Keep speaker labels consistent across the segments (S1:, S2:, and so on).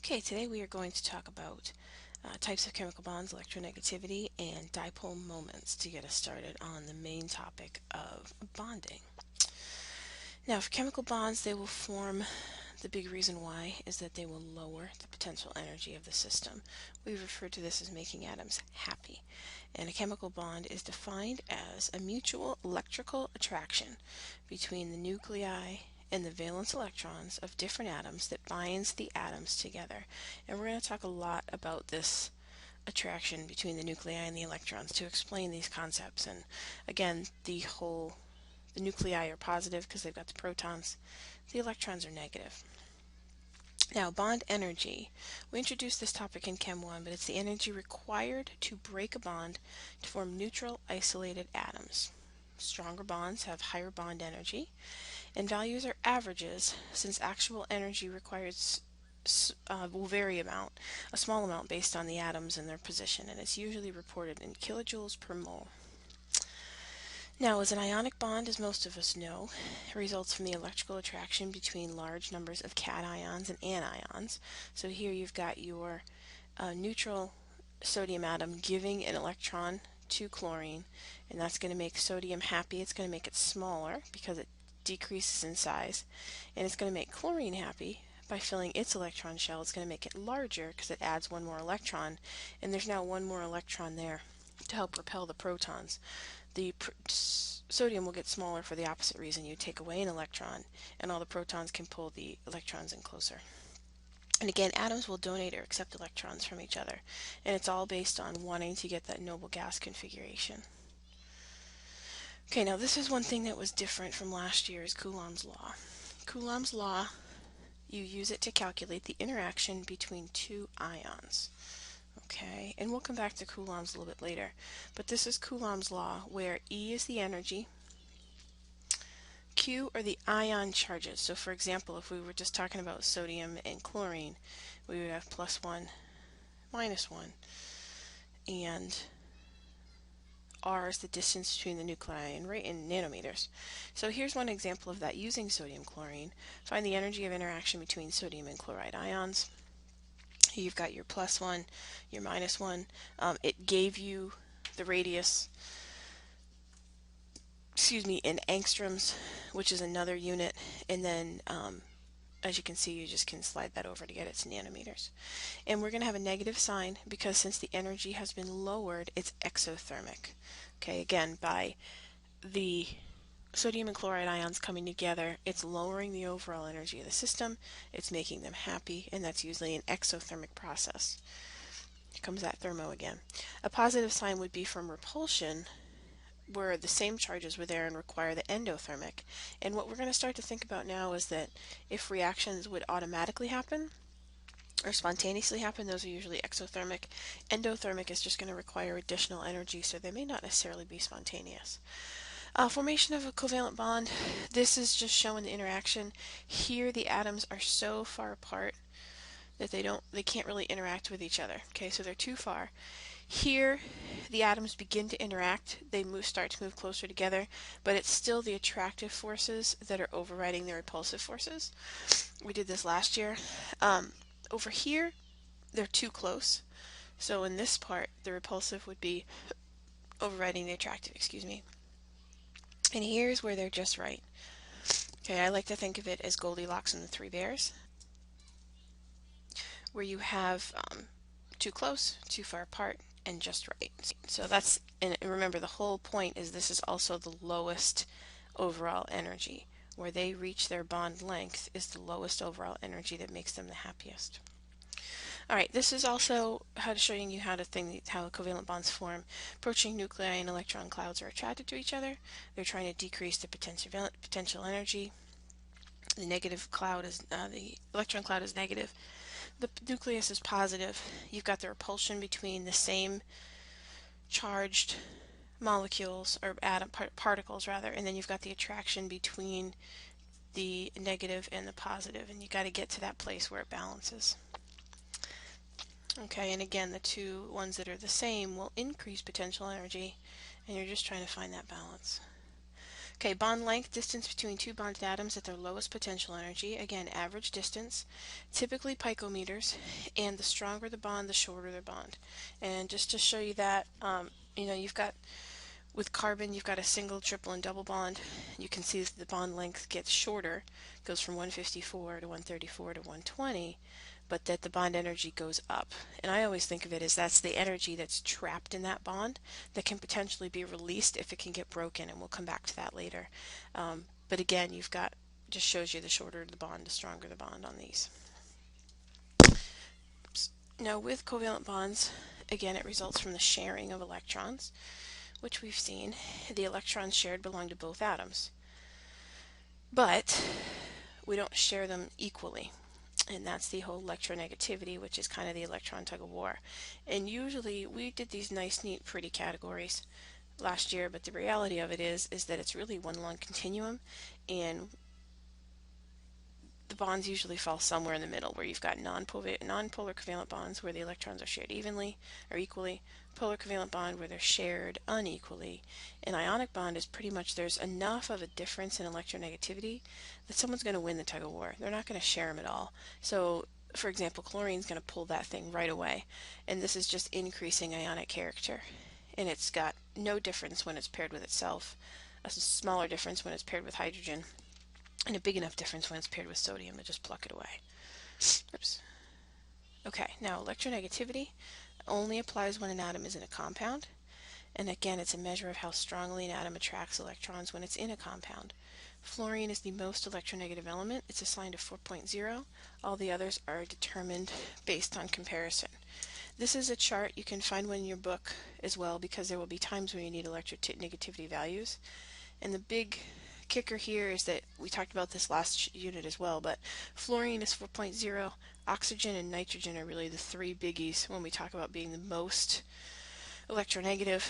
S1: Okay, today we are going to talk about types of chemical bonds, electronegativity, and dipole moments to get us started on the main topic of bonding. Now, for chemical bonds, they will form, the big reason why is that they will lower the potential energy of the system. We refer to this as making atoms happy. And a chemical bond is defined as a mutual electrical attraction between the nuclei and the valence electrons of different atoms that binds the atoms together. And we're going to talk a lot about this attraction between the nuclei and the electrons to explain these concepts. And again, the nuclei are positive because they've got the protons. The electrons are negative. Now, bond energy. We introduced this topic in Chem 1, but it's the energy required to break a bond to form neutral isolated atoms. Stronger bonds have higher bond energy, and values are averages since actual energy requires will vary a small amount based on the atoms and their position, and it's usually reported in kilojoules per mole. Now, as an ionic bond, as most of us know, results from the electrical attraction between large numbers of cations and anions. So here you've got your neutral sodium atom giving an electron to chlorine, and that's going to make sodium happy. It's going to make it smaller because it decreases in size, and it's going to make chlorine happy by filling its electron shell. It's going to make it larger because it adds one more electron, and there's now one more electron there to help repel the protons. The sodium will get smaller for the opposite reason. You take away an electron, and all the protons can pull the electrons in closer. And again, atoms will donate or accept electrons from each other, and it's all based on wanting to get that noble gas configuration. Okay, now this is one thing that was different from last year's Coulomb's law. Coulomb's law, you use it to calculate the interaction between two ions. Okay, and we'll come back to Coulomb's a little bit later, but this is Coulomb's law where E is the energy, Q are the ion charges. So for example, if we were just talking about sodium and chlorine, we would have +1, -1, and R is the distance between the nuclei in nanometers. So here's one example of that using sodium chlorine. Find the energy of interaction between sodium and chloride ions. You've got your +1, your -1. It gave you the radius, in angstroms, which is another unit, and then as you can see, you just can slide that over to get its nanometers. And we're going to have a negative sign because since the energy has been lowered, it's exothermic. Okay, again, by the sodium and chloride ions coming together, it's lowering the overall energy of the system, it's making them happy, and that's usually an exothermic process. Here comes that thermo again. A positive sign would be from repulsion, where the same charges were there and require the endothermic. And what we're going to start to think about now is that if reactions would automatically happen or spontaneously happen, those are usually exothermic. Endothermic is just going to require additional energy, so they may not necessarily be spontaneous. Formation of a covalent bond. This is just showing the interaction. Here the atoms are so far apart that they can't really interact with each other. Okay, so they're too far. Here the atoms begin to interact. They start to move closer together, but it's still the attractive forces that are overriding the repulsive forces. We did this last year. Over here they're too close. So in this part the repulsive would be overriding the attractive, And here's where they're just right. Okay, I like to think of it as Goldilocks and the Three Bears, where you have too close, too far apart, and just right. So that's, and remember the whole point is this is also the lowest overall energy. Where they reach their bond length is the lowest overall energy that makes them the happiest. Alright, this is also showing you how covalent bonds form. Approaching nuclei and electron clouds are attracted to each other. They're trying to decrease the potential energy. The electron cloud is negative. The nucleus is positive. You've got the repulsion between the same charged molecules, or particles rather, and then you've got the attraction between the negative and the positive, and you got to get to that place where it balances. Okay, and again, the two ones that are the same will increase potential energy, and you're just trying to find that balance. Okay, bond length, distance between two bonded atoms at their lowest potential energy. Again, average distance, typically picometers, and the stronger the bond, the shorter the bond. And just to show you that, you've got with carbon, you've got a single, triple, and double bond. You can see that the bond length gets shorter, goes from 154 to 134 to 120, but that the bond energy goes up. And I always think of it as that's the energy that's trapped in that bond that can potentially be released if it can get broken, and we'll come back to that later. But again, you've got, just shows you the shorter the bond, the stronger the bond on these. Now with covalent bonds, again, it results from the sharing of electrons, which we've seen. The electrons shared belong to both atoms, but we don't share them equally. And that's the whole electronegativity, which is kind of the electron tug of war. And usually we did these nice, neat, pretty categories last year, but the reality of it is that it's really one long continuum, and the bonds usually fall somewhere in the middle, where you've got non-polar covalent bonds where the electrons are shared evenly or equally, polar covalent bond where they're shared unequally. An ionic bond is pretty much, there's enough of a difference in electronegativity that someone's going to win the tug of war. They're not going to share them at all. So for example, chlorine is going to pull that thing right away, and this is just increasing ionic character, and it's got no difference when it's paired with itself, a smaller difference when it's paired with hydrogen, and a big enough difference when it's paired with sodium to just pluck it away. Oops. Okay, now electronegativity only applies when an atom is in a compound, and again, it's a measure of how strongly an atom attracts electrons when it's in a compound. Fluorine is the most electronegative element. It's assigned a 4.0. All the others are determined based on comparison. This is a chart. You can find one in your book as well, because there will be times when you need electronegativity values. And the big kicker here is that we talked about this last unit as well, but fluorine is 4.0. Oxygen and nitrogen are really the three biggies when we talk about being the most electronegative.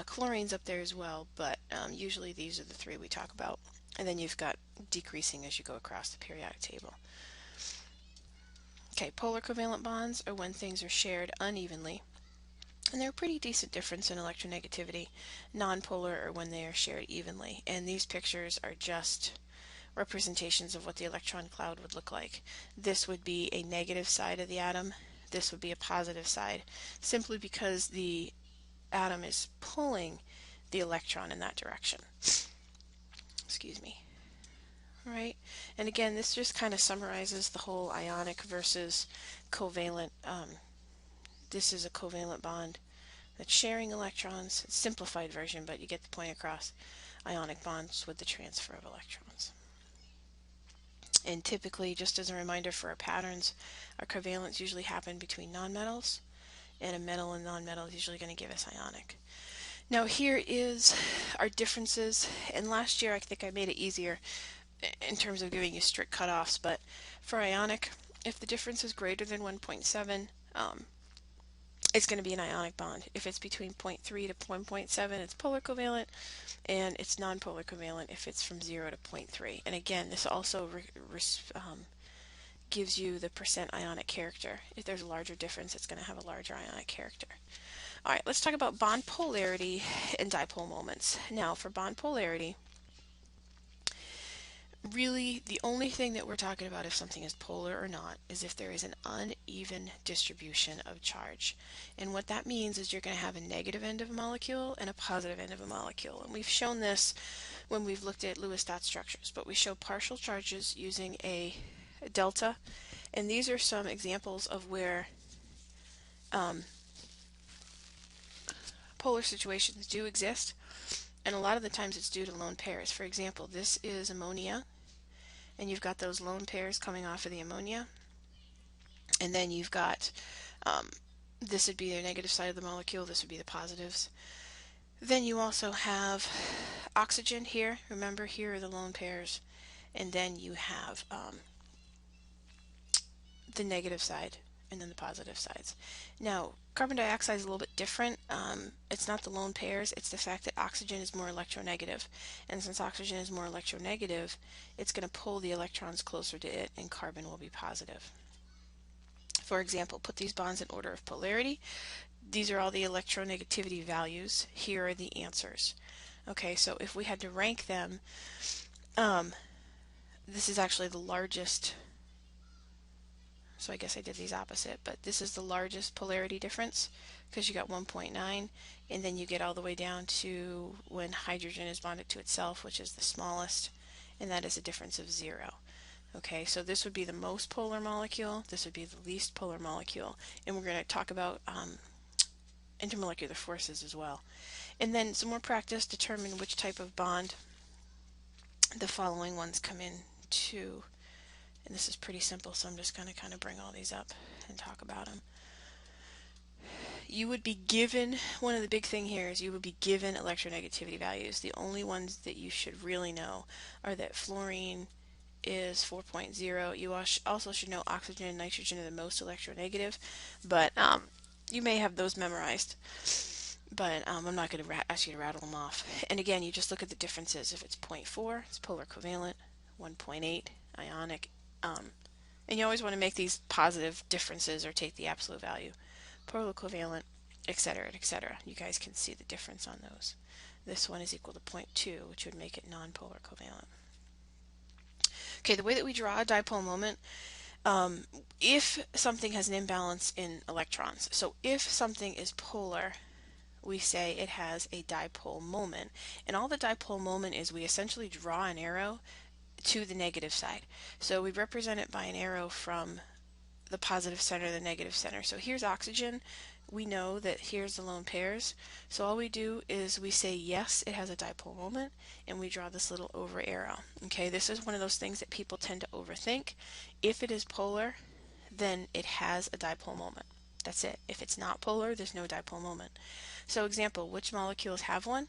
S1: Chlorine's up there as well, but usually these are the three we talk about. And then you've got decreasing as you go across the periodic table. Okay, polar covalent bonds are when things are shared unevenly, and they're a pretty decent difference in electronegativity. Nonpolar are when they are shared evenly, and these pictures are just representations of what the electron cloud would look like. This would be a negative side of the atom. This would be a positive side, simply because the atom is pulling the electron in that direction. Excuse me. All right, and again, this just kind of summarizes the whole ionic versus covalent. This is a covalent bond that's sharing electrons. It's a simplified version, but you get the point across. Ionic bonds with the transfer of electrons. And typically, just as a reminder for our patterns, our covalents usually happen between nonmetals, and a metal and nonmetal is usually going to give us ionic. Now here is our differences, and last year I think I made it easier in terms of giving you strict cutoffs, but for ionic, if the difference is greater than 1.7, it's going to be an ionic bond. If it's between 0.3 to 1.7, it's polar covalent, and it's nonpolar covalent if it's from 0 to 0.3. And again, this also gives you the percent ionic character. If there's a larger difference, it's going to have a larger ionic character. All right, let's talk about bond polarity and dipole moments. Now, for bond polarity, really the only thing that we're talking about if something is polar or not is if there is an uneven distribution of charge. And what that means is you're going to have a negative end of a molecule and a positive end of a molecule. And we've shown this when we've looked at Lewis dot structures, but we show partial charges using a delta. And these are some examples of where polar situations do exist, and a lot of the times it's due to lone pairs. For example, this is ammonia, and you've got those lone pairs coming off of the ammonia, and then you've got this would be the negative side of the molecule, this would be the positives. Then you also have oxygen here. Remember, here are the lone pairs, and then you have the negative side and then the positive sides. Now, carbon dioxide is a little bit different. It's not the lone pairs, it's the fact that oxygen is more electronegative. And since oxygen is more electronegative, it's going to pull the electrons closer to it, and carbon will be positive. For example, put these bonds in order of polarity. These are all the electronegativity values. Here are the answers. Okay, so if we had to rank them, um, this is actually the largest. So I guess I did these opposite, but this is the largest polarity difference because you got 1.9, and then you get all the way down to when hydrogen is bonded to itself, which is the smallest, and that is a difference of 0. Okay, so this would be the most polar molecule, this would be the least polar molecule, and we're going to talk about intermolecular forces as well. And then some more practice, determine which type of bond the following ones come in to. And this is pretty simple, so I'm just going to kind of bring all these up and talk about them. You would be given, one of the big thing here is you would be given electronegativity values. The only ones that you should really know are that fluorine is 4.0. You also should know oxygen and nitrogen are the most electronegative, but you may have those memorized. But I'm not going to ask you to rattle them off. And again, you just look at the differences. If it's 0.4, it's polar covalent, 1.8, ionic, and you always want to make these positive differences or take the absolute value. Polar covalent, etc., etc. You guys can see the difference on those. This one is equal to 0.2, which would make it non-polar covalent. Okay, the way that we draw a dipole moment, if something has an imbalance in electrons, so if something is polar, we say it has a dipole moment. And all the dipole moment is we essentially draw an arrow to the negative side. So we represent it by an arrow from the positive center to the negative center. So here's oxygen. We know that here's the lone pairs. So all we do is we say yes, it has a dipole moment, and we draw this little over arrow. Okay, this is one of those things that people tend to overthink. If it is polar, then it has a dipole moment. That's it. If it's not polar, there's no dipole moment. So example, which molecules have one?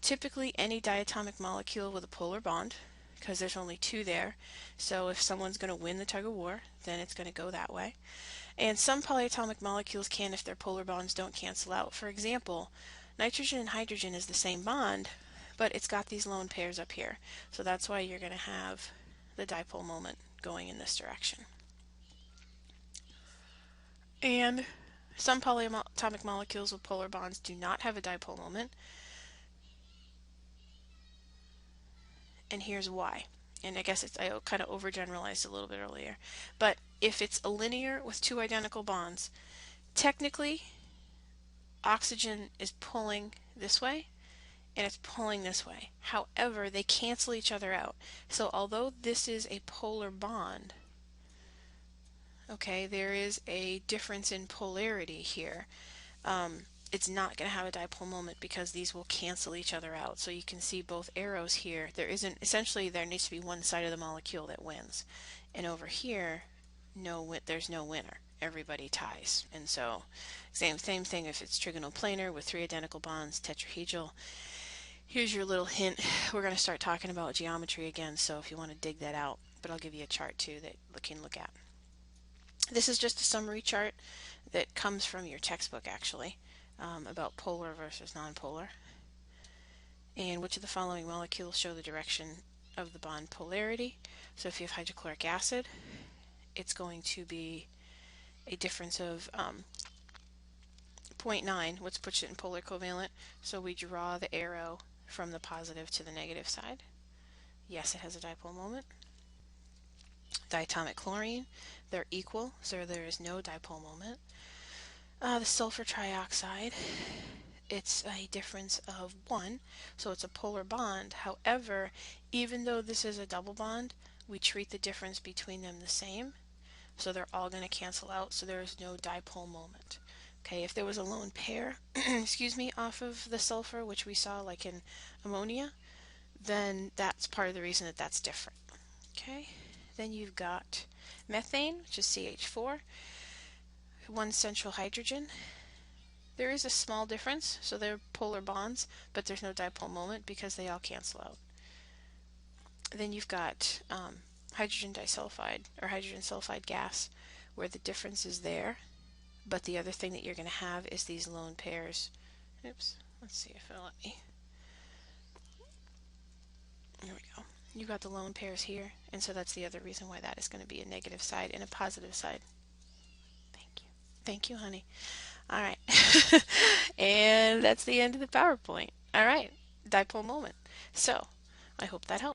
S1: Typically any diatomic molecule with a polar bond, because there's only 2 there. So if someone's going to win the tug of war, then it's going to go that way. And some polyatomic molecules can if their polar bonds don't cancel out. For example, nitrogen and hydrogen is the same bond, but it's got these lone pairs up here. So that's why you're going to have the dipole moment going in this direction. And some polyatomic molecules with polar bonds do not have a dipole moment. And here's why. And I guess I kind of overgeneralized a little bit earlier. But if it's a linear with 2 identical bonds, technically oxygen is pulling this way and it's pulling this way. However, they cancel each other out. So although this is a polar bond, okay, there is a difference in polarity here. It's not going to have a dipole moment because these will cancel each other out. So you can see both arrows here. Essentially there needs to be one side of the molecule that wins. And over here, there's no winner. Everybody ties. And so same thing if it's trigonoplanar with 3 identical bonds, tetrahedral. Here's your little hint. We're going to start talking about geometry again, so if you want to dig that out, but I'll give you a chart too that you can look at. This is just a summary chart that comes from your textbook actually. About polar versus nonpolar, and which of the following molecules show the direction of the bond polarity. So if you have hydrochloric acid, it's going to be a difference of 0.9, which puts it in polar covalent. So we draw the arrow from the positive to the negative side. Yes, it has a dipole moment. Diatomic chlorine, they're equal, so there is no dipole moment. The sulfur trioxide, it's a difference of 1, so it's a polar bond. However, even though this is a double bond, we treat the difference between them the same, so they're all going to cancel out, so there is no dipole moment. Okay, if there was a lone pair, excuse me, off of the sulfur, which we saw like in ammonia, then that's part of the reason that that's different. Okay, then you've got methane, which is CH4. 1 central hydrogen. There is a small difference, so they're polar bonds, but there's no dipole moment because they all cancel out. Then you've got hydrogen disulfide or hydrogen sulfide gas, where the difference is there, but the other thing that you're going to have is these lone pairs. Oops, let's see if it'll let me. There we go. You've got the lone pairs here, and so that's the other reason why that is going to be a negative side and a positive side. Thank you, honey. All right. And that's the end of the PowerPoint. All right. dipole moment. So I hope that helps.